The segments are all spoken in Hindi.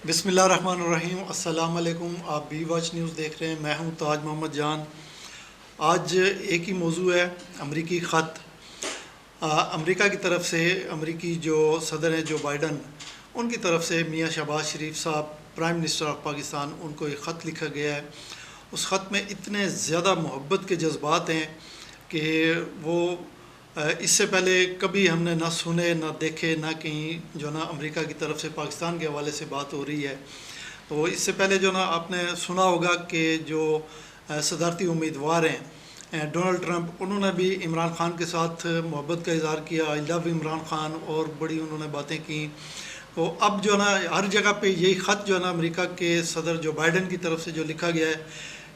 बिस्मिल्लाहिर्रहमानिर्रहीम। अस्सलाम वालेकुम। आप बी वॉच न्यूज़ देख रहे हैं। मैं हूं ताज मोहम्मद जान। आज एक ही मौजू है, अमरीकी ख़त। अमेरिका की तरफ से अमरीकी जो सदर हैं जो बाइडन, उनकी तरफ से मियाँ शहबाज शरीफ साहब प्राइम मिनिस्टर ऑफ पाकिस्तान, उनको एक ख़त लिखा गया है। उस ख़त में इतने ज़्यादा मोहब्बत के जज्बात हैं कि वो इससे पहले कभी हमने ना सुने ना देखे, ना कहीं जो ना अमेरिका की तरफ से पाकिस्तान के हवाले से बात हो रही है। तो इससे पहले जो ना आपने सुना होगा कि जो सदारती उम्मीदवार हैं डोनाल्ड ट्रंप, उन्होंने भी इमरान खान के साथ मोहब्बत का इज़हार किया, आई लव इमरान खान, और बड़ी उन्होंने बातें की। तो अब जो ना हर जगह पे यही ख़त जो है ना अमेरिका के सदर जो बाइडन की तरफ से जो लिखा गया है,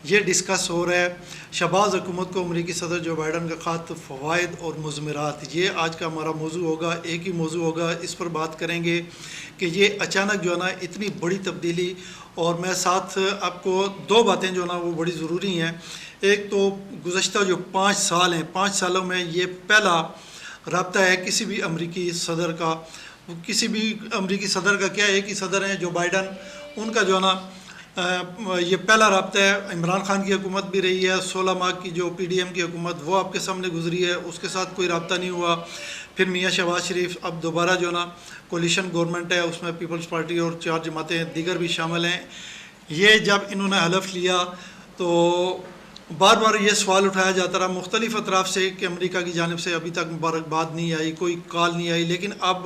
ये डिस्कस हो रहा है। शहबाज हुकूमत को अमरीकी सदर जो बाइडन का ख़त, फ़वाइद और मुज़मरात, ये आज का हमारा मौजू होगा। एक ही मौजू होगा, इस पर बात करेंगे कि ये अचानक जो है ना इतनी बड़ी तब्दीली। और मैं साथ आपको दो बातें जो ना वो बड़ी ज़रूरी हैं। एक तो गुज़श्ता जो 5 साल हैं, 5 सालों में ये पहला रब्ता है किसी भी अमरीकी सदर का। किसी भी अमरीकी सदर का क्या, एक ही सदर हैं जो बाइडन, उनका जो है ना ये पहला रब्ता है। इमरान खान की हुकूमत भी रही है, 16 माह की जो PDM की हुकूमत वो आपके सामने गुजरी है, उसके साथ कोई रब्ता नहीं हुआ। फिर मियाँ शहबाज शरीफ, अब दोबारा जो ना कोलिशन गवर्नमेंट है, उसमें पीपल्स पार्टी और 4 जमातें दीगर भी शामिल हैं। ये जब इन्होंने हलफ लिया तो बार बार ये सवाल उठाया जाता रहा मुख्तलिफ़ अतराफ़ से कि अमेरिका की जानिब से अभी तक मुबारकबाद नहीं आई, कोई कॉल नहीं आई। लेकिन अब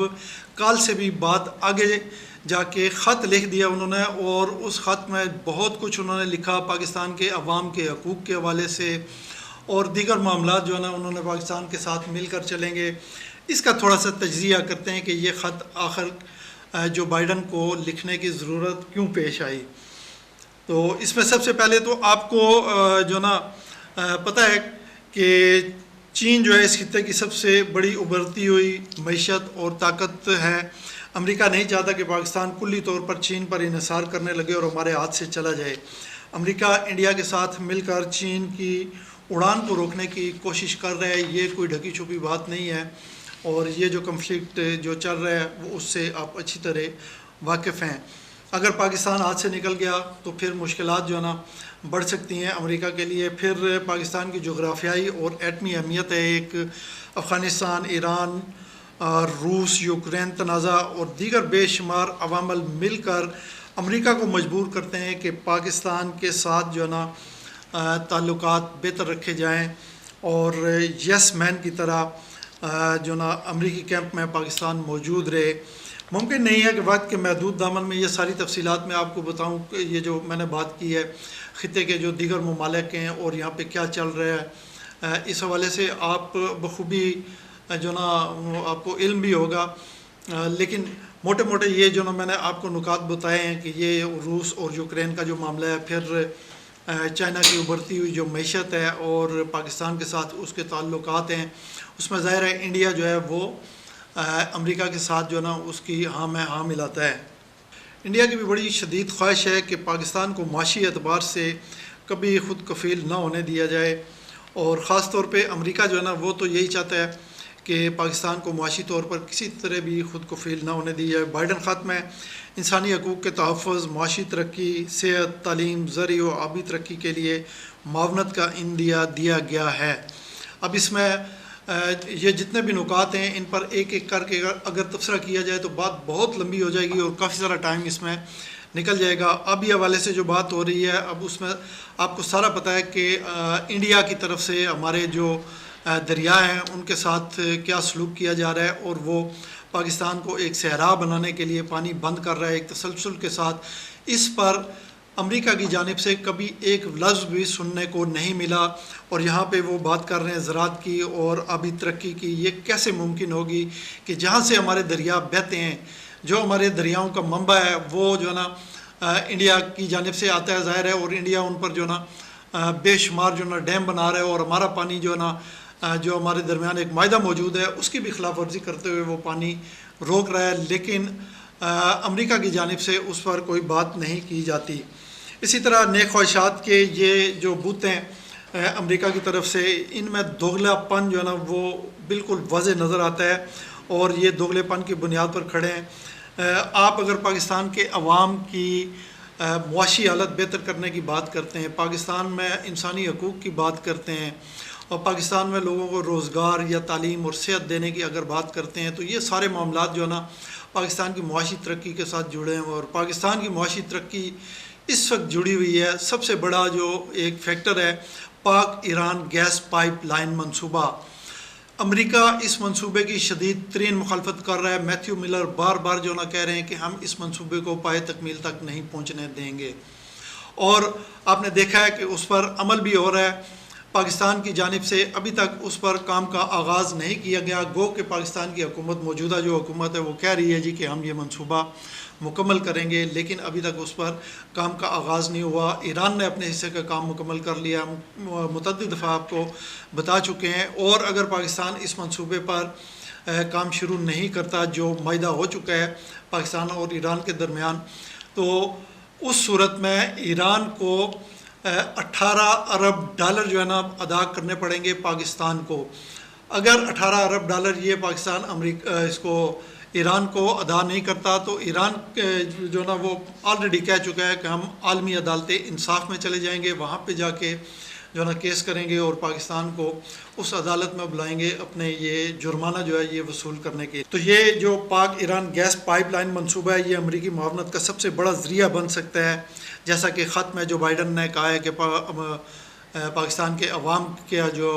कॉल से भी बात आगे जाके ख़त लिख दिया उन्होंने, और उस ख़त में बहुत कुछ उन्होंने लिखा पाकिस्तान के अवाम के हकूक़ के हवाले से, और दीगर मामलात जो है ना उन्होंने पाकिस्तान के साथ मिलकर चलेंगे। इसका थोड़ा सा तज्ज़िया करते हैं कि ये ख़त आखिर जो बाइडन को लिखने की ज़रूरत क्यों पेश आई। तो इसमें सबसे पहले तो आपको जो ना पता है कि चीन जो है इस खित्ते की सबसे बड़ी उभरती हुई मईशत और ताकत है। अमेरिका नहीं चाहता कि पाकिस्तान कुल्ली तौर पर चीन पर इन्हिसार करने लगे और हमारे हाथ से चला जाए। अमेरिका इंडिया के साथ मिलकर चीन की उड़ान को रोकने की कोशिश कर रहा है, ये कोई ढकी छुपी बात नहीं है। और ये जो कन्फ्लिक्ट जो चल रहा है वो उससे आप अच्छी तरह वाकिफ़ हैं। अगर पाकिस्तान हाथ से निकल गया तो फिर मुश्किलात जो है ना बढ़ सकती हैं अमेरिका के लिए। फिर पाकिस्तान की जोग्राफियाई और एटमी अहमियत है। एक अफ़गानिस्तान, ईरान, रूस, यूक्रेन तनाज़ा और दीगर बेशुमार अवामल मिलकर अमेरिका को मजबूर करते हैं कि पाकिस्तान के साथ जो है ना ताल्लुकात बेहतर रखे जाएँ, और यस मैन की तरह जो ना अमरीकी कैंप में पाकिस्तान मौजूद रहे। मुमकिन नहीं है कि वक्त के महदूद दामन में ये सारी तफसीलात मैं आपको बताऊं कि ये जो मैंने बात की है ख़ित्ते के जो दीगर ममालिक हैं और यहाँ पे क्या चल रहा है, इस हवाले से आप बखूबी जो ना आपको इल्म भी होगा। लेकिन मोटे मोटे ये जो ना मैंने आपको नुकात बताए हैं कि ये रूस और यूक्रेन का जो मामला है, फिर चाइना की उभरती हुई जो मईशत है और पाकिस्तान के साथ उसके ताल्लुकात हैं, उसमें ज़ाहिर है इंडिया जो है वो अमेरिका के साथ जो ना उसकी हाँ में हाँ मिलाता है। इंडिया की भी बड़ी शदीद ख्वाहिश है कि पाकिस्तान को माशी एतबार से कभी ख़ुद कफ़ील ना होने दिया जाए, और ख़ास तौर पे अमेरिका जो है ना वो तो यही चाहता है कि पाकिस्तान को माशी तौर पर किसी तरह भी ख़ुद कफ़ील ना होने दी जाए। बाइडन ख़त में इंसानी हकूक़ के तहफ़्फ़ुज़, माशी तरक्की, सेहत, तालीम, ज़रई व आबी तरक्की के लिए मावनत का इंदिया दिया गया है। अब इसमें ये जितने भी नुकात हैं इन पर एक एक करके अगर तबसरा किया जाए तो बात बहुत लंबी हो जाएगी और काफ़ी सारा टाइम इसमें निकल जाएगा। अब ये हवाले से जो बात हो रही है, अब उसमें आपको सारा पता है कि इंडिया की तरफ से हमारे जो दरिया हैं उनके साथ क्या सलूक किया जा रहा है, और वो पाकिस्तान को एक सहरा बनाने के लिए पानी बंद कर रहा है एक तसलसल के साथ। इस पर अमेरिका की जानिब से कभी एक लफ्ज़ भी सुनने को नहीं मिला, और यहाँ पे वो बात कर रहे हैं ज़राअत की और आबी तरक्की की। ये कैसे मुमकिन होगी कि जहाँ से हमारे दरिया बहते हैं, जो हमारे दरियाओं का मंबा है वो जो है ना इंडिया की जानिब से आता है ज़ाहिर है, और इंडिया उन पर जो ना बेशुमार जो ना डैम बना रहा है, और हमारा पानी जो है ना जो हमारे दरमियान एक मायदा मौजूद है उसकी भी खिलाफ वर्जी करते हुए वो पानी रोक रहा है। लेकिन अमेरिका की जानिब से उस पर कोई बात नहीं की जाती। इसी तरह नेक ख्वाहिशात के ये जो बुत हैं अमेरिका की तरफ से, इनमें दोगलापन जो है ना वो बिल्कुल वाज़ेह नज़र आता है, और ये दोगलेपन की बुनियाद पर खड़े हैं। आप अगर पाकिस्तान के अवाम की मुआशी हालत बेहतर करने की बात करते हैं, पाकिस्तान में इंसानी हकूक़ की बात करते हैं और पाकिस्तान में लोगों को रोज़गार या तालीम और सेहत देने की अगर बात करते हैं, तो ये सारे मामलात जो है ना पाकिस्तान की मुआशी तरक्की के साथ जुड़े हैं। और पाकिस्तान की मुआशी तरक्की इस वक्त जुड़ी हुई है, सबसे बड़ा जो एक फैक्टर है Pak Iran gas pipe line मनसूबा। अमेरिका इस मंसूबे की शदीद तरीन मुखालफत कर रहा है। मैथ्यू मिलर बार बार जो ना कह रहे हैं कि हम इस मंसूबे को पाए तकमील तक नहीं पहुँचने देंगे, और आपने देखा है कि उस पर अमल भी हो रहा है। पाकिस्तान की जानिब से अभी तक उस पर काम का आगाज़ नहीं किया गया। गो कि पाकिस्तान की हुकूमत, मौजूदा जो हुकूमत है, वो कह रही है जी कि हम ये मंसूबा मुकम्मल करेंगे, लेकिन अभी तक उस पर काम का आगाज़ नहीं हुआ। ईरान ने अपने हिस्से का काम मुकम्मल कर लिया, मुतअद्दिद दफ़ा आपको बता चुके हैं। और अगर पाकिस्तान इस मंसूबे पर काम शुरू नहीं करता जो माहिदा हो चुका है पाकिस्तान और ईरान के दरमियान, तो उस सूरत में ईरान को 18 अरब डॉलर जो है ना अदा करने पड़ेंगे पाकिस्तान को। अगर 18 अरब डॉलर ये पाकिस्तान अमेरिका इसको ईरान को अदा नहीं करता, तो ईरान जो ना वो ऑलरेडी कह चुका है कि हम आलमी अदालत इंसाफ में चले जाएंगे, वहाँ पे जाके जो ना केस करेंगे और पाकिस्तान को उस अदालत में बुलाएंगे अपने ये जुर्माना जो है ये वसूल करने के। तो ये जो पाक ईरान गैस पाइपलाइन मंसूबा है, ये अमरीकी मुआवनत का सबसे बड़ा ज़रिया बन सकता है। जैसा कि ख़त में जो बाइडन ने कहा है कि पाकिस्तान के अवाम के जो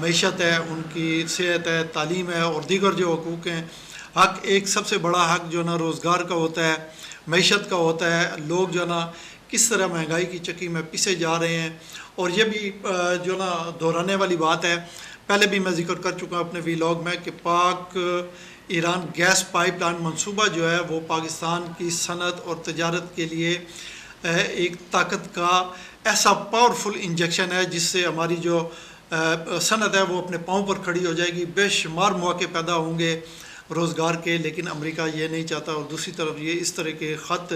मईशत है, उनकी सेहत है, तालीम है और दीगर जो हकूक़ हैं, हक एक सबसे बड़ा हक जो ना रोज़गार का होता है, मईशत का होता है। लोग जो ना किस तरह महंगाई की चक्की में पिसे जा रहे हैं, और ये भी जो ना दोहराने वाली बात है, पहले भी मैं जिक्र कर चुका हूँ अपने वीलॉग में कि पाक ईरान गैस पाइपलाइन मंसूबा जो है वो पाकिस्तान की सनत और तजारत के लिए एक ताकत का ऐसा पावरफुल इंजेक्शन है जिससे हमारी जो सनत है वो अपने पाँव पर खड़ी हो जाएगी। बेशुमार मौके पैदा होंगे रोज़गार के, लेकिन अमेरिका ये नहीं चाहता। और दूसरी तरफ ये इस तरह के ख़त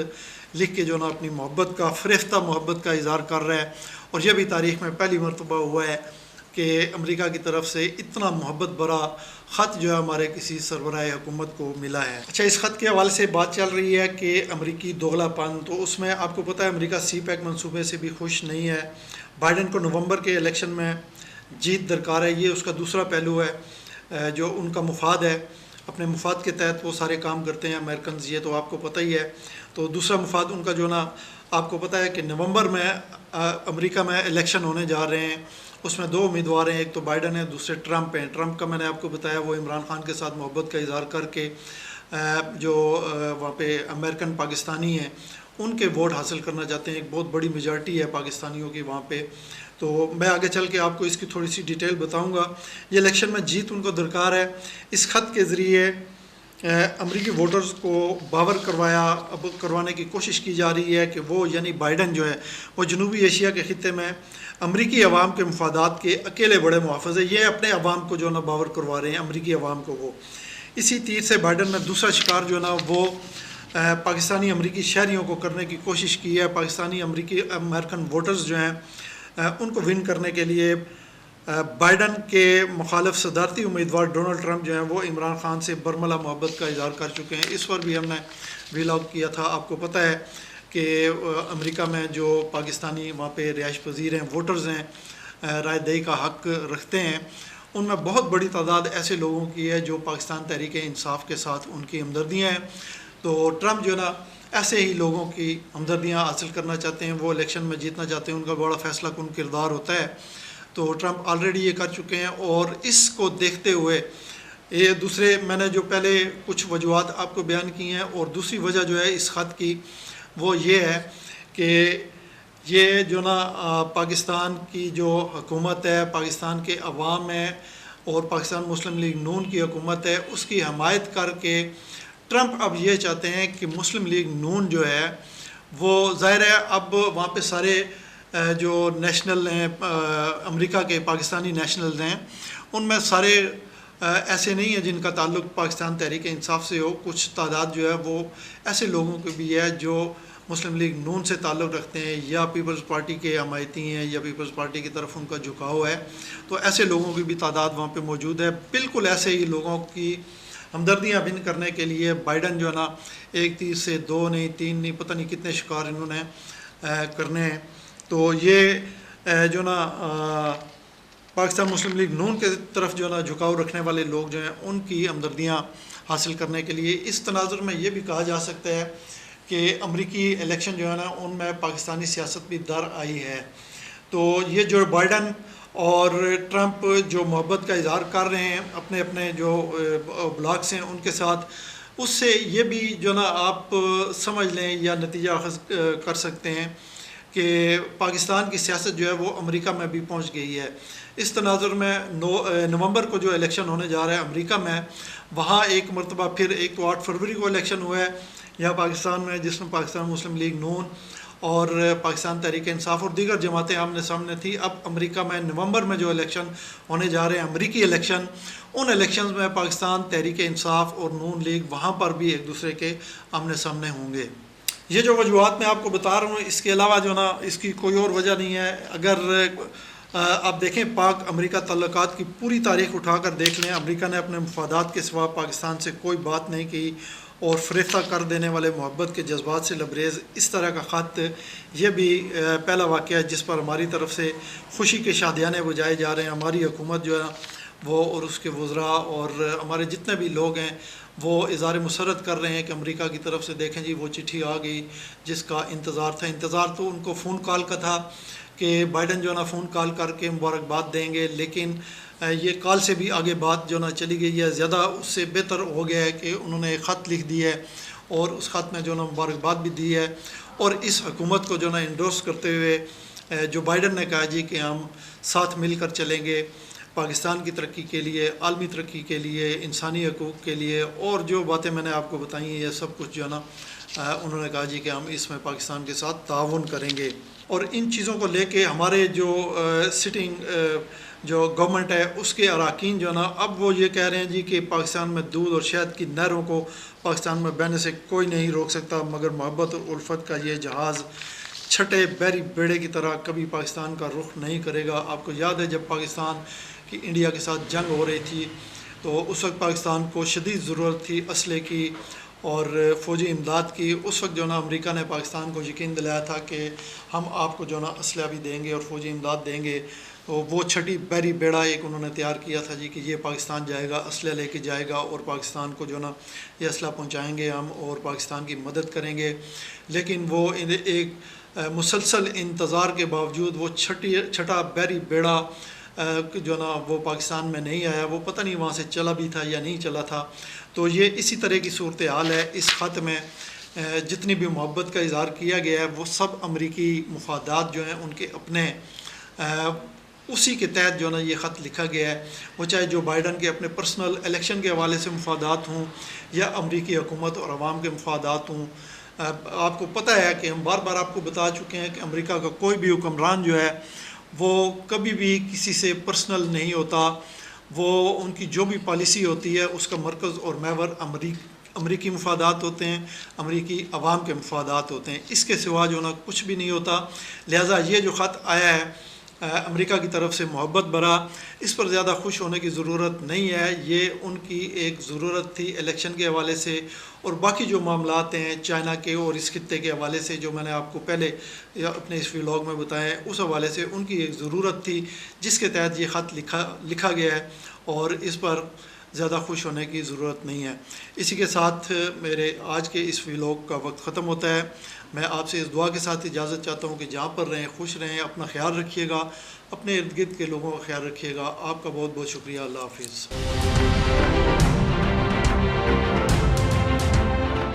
लिख के जो ना अपनी मोहब्बत का, फ़रेफ्ता मोहब्बत का इज़हार कर रहा है। और यह भी तारीख़ में पहली मरतबा हुआ है कि अमेरिका की तरफ से इतना मोहब्बत भरा ख़त जो है हमारे किसी सरबराह हुकूमत को मिला है। अच्छा, इस ख़त के हवाले से बात चल रही है कि अमरीकी दोगलापन, तो उसमें आपको पता है अमेरिका सी पैक मनसूबे से भी खुश नहीं है। बाइडन को नवंबर के इलेक्शन में जीत दरकार है, ये उसका दूसरा पहलू है। जो उनका मुफाद है, अपने मुफाद के तहत वो सारे काम करते हैं अमेरिकन, ये तो आपको पता ही है। तो दूसरा मुफाद उनका जो ना आपको पता है कि नवंबर में अमेरिका में इलेक्शन होने जा रहे हैं, उसमें दो उम्मीदवार हैं, एक तो बाइडन है, दूसरे ट्रंप हैं। ट्रंप का मैंने आपको बताया वो इमरान खान के साथ मोहब्बत का इज़हार करके जो वहाँ पे अमेरिकन पाकिस्तानी हैं उनके वोट हासिल करना चाहते हैं। एक बहुत बड़ी मेजॉरिटी है पाकिस्तानियों की वहाँ पे। तो मैं आगे चल के आपको इसकी थोड़ी सी डिटेल बताऊँगा। ये इलेक्शन में जीत उनको दरकार है। इस ख़त के ज़रिए अमरीकी वोटर्स को बावर करवाने की कोशिश की जा रही है कि वो यानी बाइडन जो है वो जनूबी एशिया के ख़ित्ते में अमरीकी अवाम के मफादात के अकेले बड़े मुहाफ़िज़ है। ये अपने अवाम को जो ना बावर करवा रहे हैं, अमरीकी अवाम को। वो इसी तीर से बाइडन ने दूसरा शिकार जो ना वो पाकिस्तानी अमरीकी शहरियों को करने की कोशिश की है। पाकिस्तानी अमेरिकन वोटर्स जो हैं उनको विन करने के लिए बाइडन के मुखालिफ सदारती उम्मीदवार डोनाल्ड ट्रंप जो हैं वो इमरान खान से बरमला मोहब्बत का इज़हार कर चुके हैं। इस पर भी हमने व्लॉग किया था। आपको पता है कि अमेरिका में जो पाकिस्तानी वहाँ पे रिहाइश पजीर हैं, वोटर्स हैं, राय दही का हक़ रखते हैं, उनमें बहुत बड़ी तादाद ऐसे लोगों की है जो पाकिस्तान तहरीक इंसाफ के साथ उनकी हमदर्दियाँ हैं। तो ट्रंप जो ना ऐसे ही लोगों की हमदर्दियाँ हासिल करना चाहते हैं, वो इलेक्शन में जीतना चाहते हैं, उनका बड़ा फैसला कौन किरदार होता है। तो ट्रंप ऑलरेडी ये कर चुके हैं। और इसको देखते हुए ये दूसरे मैंने जो पहले कुछ वजूहत आपको बयान की हैं, और दूसरी वजह जो है इस ख़त की वो ये है कि ये जो ना पाकिस्तान की जो हुकूमत है, पाकिस्तान के अवाम है और पाकिस्तान मुस्लिम लीग नून की हुकूमत है, उसकी हमायत करके ट्रंप अब ये चाहते हैं कि मुस्लिम लीग नून जो है वो ज़ाहिर है अब वहाँ पे सारे जो नेशनल हैं अमेरिका के पाकिस्तानी नेशनल्स हैं उनमें सारे ऐसे नहीं है जिनका ताल्लुक़ पाकिस्तान तहरीक इंसाफ से हो। कुछ तादाद जो है वो ऐसे लोगों की भी है जो मुस्लिम लीग नून से ताल्लुक़ रखते हैं या पीपल्स पार्टी के हमायती हैं या पीपल्स पार्टी की तरफ उनका झुकाव है। तो ऐसे लोगों की भी तादाद वहाँ पे मौजूद है। बिल्कुल ऐसे ही लोगों की हमदर्दियाँ भिन्न करने के लिए बाइडन जो है ना एक तीर से दो नहीं, तीन नहीं, पता नहीं कितने शिकार इन्होंने करने हैं। तो ये जो ना पाकिस्तान मुस्लिम लीग नून के तरफ जो है ना झुकाव रखने वाले लोग जो हैं उनकी हमदर्दियाँ हासिल करने के लिए इस तनाजुर में ये भी कहा जा सकता है कि अमरीकी इलेक्शन जो है ना उनमें पाकिस्तानी सियासत भी दर आई है। तो ये जो बाइडन और ट्रंप जो मोहब्बत का इजहार कर रहे हैं अपने अपने जो ब्लॉग्स हैं उनके साथ, उससे ये भी जो ना आप समझ लें या नतीजा अखज़ कर सकते हैं कि पाकिस्तान की सियासत जो है वो अमेरिका में भी पहुंच गई है। इस तनाजुर में नवंबर को जो इलेक्शन होने जा रहा है अमेरिका में, वहाँ एक मरतबा फिर एक तो 8 फरवरी को इलेक्शन हुआ है यहाँ पाकिस्तान में, जिसमें पाकिस्तान मुस्लिम लीग नून और पाकिस्तान तहरीक इंसाफ और दीगर जमातें आमने सामने थी। अब अमेरिका में नवंबर में जो इलेक्शन होने जा रहे हैं अमेरिकी इलेक्शन, उन इलेक्शंस में पाकिस्तान तहरीक इंसाफ और नून लीग वहाँ पर भी एक दूसरे के आमने सामने होंगे। ये जो वजूहत मैं आपको बता रहा हूँ, इसके अलावा जो ना इसकी कोई और वजह नहीं है। अगर आप देखें पाक अमेरिका तल्लुकात की पूरी तारीख उठा कर देख लें, अमेरिका ने अपने मफादात के सिवा पाकिस्तान से कोई बात नहीं की और फरिश्ता कर देने वाले मोहब्बत के जज्बात से लबरेज़ इस तरह का ख़त, यह भी पहला वाक़या है जिस पर हमारी तरफ से खुशी के शादियाने बजाए जा रहे हैं। हमारी हुकूमत जो है वो और उसके वज़रा और हमारे जितने भी लोग हैं वो इज़हार मुसरत कर रहे हैं कि अमेरिका की तरफ से देखें जी वो चिट्ठी आ गई जिसका इंतज़ार था। इंतज़ार तो उनको फ़ोन कॉल का था कि बाइडन जो ना फ़ोन कॉल करके मुबारकबाद देंगे, लेकिन ये कॉल से भी आगे बात जो ना चली गई है। ज़्यादा उससे बेहतर हो गया है कि उन्होंने एक ख़त लिख दी है और उस ख़त में जो ना मुबारकबाद भी दी है और इस हुकूमत को जो ना इंडोर्स करते हुए जो बाइडन ने कहा जी कि हम साथ मिलकर चलेंगे पाकिस्तान की तरक्की के लिए, आलमी तरक्की के लिए, इंसानी हकूक़ के लिए, और जो बातें मैंने आपको बताई हैं ये सब कुछ जो है ना उन्होंने कहा जी कि हम इसमें पाकिस्तान के साथ ताउन करेंगे। और इन चीज़ों को लेके हमारे जो सिटिंग जो गवर्नमेंट है उसके अरकान जो है ना अब वो ये कह रहे हैं जी कि पाकिस्तान में दूध और शहद की नहरों को पाकिस्तान में बहने से कोई नहीं रोक सकता, मगर मोहब्बत और उल्फत का ये जहाज़ छठे बहरी बेड़े की तरह कभी पाकिस्तान का रुख नहीं करेगा। आपको याद है जब पाकिस्तान की इंडिया के साथ जंग हो रही थी तो उस वक्त पाकिस्तान को शदीद ज़रूरत थी असले की और फ़ौजी इमदाद की। उस वक्त जो ना अमेरिका ने पाकिस्तान को यकीन दिलाया था कि हम आपको जो ना असला भी देंगे और फ़ौजी इमदाद देंगे। तो वो छठी बहरी बेड़ा एक उन्होंने तैयार किया था जी कि ये पाकिस्तान जाएगा, असला लेके जाएगा और पाकिस्तान को जो ना ये असला पहुँचाएँगे हम और पाकिस्तान की मदद करेंगे। लेकिन वो एक मुसलसल इंतज़ार के बावजूद वो छठा बहरी बेड़ा जो ना वो पाकिस्तान में नहीं आया। वो पता नहीं वहाँ से चला भी था या नहीं चला था। तो ये इसी तरह की सूरत हाल है। इस ख़त में जितनी भी मोहब्बत का इज़हार किया गया है वो सब अमरीकी मुफादात जो हैं उनके अपने उसी के तहत जो ना ये ख़त लिखा गया है। वो चाहे जो बाइडन के अपने पर्सनल इलेक्शन के हवाले से मुफादात हों या अमरीकी हुकूमत और अवाम के मुफादात हों। आपको पता है कि हम बार बार आपको बता चुके हैं कि अमेरिका का कोई भी हुक्मरान जो है वो कभी भी किसी से पर्सनल नहीं होता। वो उनकी जो भी पॉलिसी होती है उसका मरकज़ और महवर अमरीकी मुफादात होते हैं, अमरीकी अवाम के मुफादात होते हैं। इसके सिवा जो ना कुछ भी नहीं होता। लिहाजा ये जो ख़त आया है अमेरिका की तरफ से मोहब्बत भरा, इस पर ज़्यादा खुश होने की ज़रूरत नहीं है। ये उनकी एक ज़रूरत थी इलेक्शन के हवाले से और बाकी जो मामलात हैं चाइना के और इस खित्ते के हवाले से जो मैंने आपको पहले अपने इस व्लॉग में बताया, उस हवाले से उनकी एक ज़रूरत थी जिसके तहत ये ख़त लिखा गया है और इस पर ज़्यादा खुश होने की ज़रूरत नहीं है। इसी के साथ मेरे आज के इस व्लॉग का वक्त ख़त्म होता है। मैं आपसे इस दुआ के साथ इजाज़त चाहता हूँ कि जहाँ पर रहें खुश रहें, अपना ख्याल रखिएगा, अपने इर्द गिर्द के लोगों का ख्याल रखिएगा। आपका बहुत बहुत शुक्रिया। अल्लाह हाफ़िज़।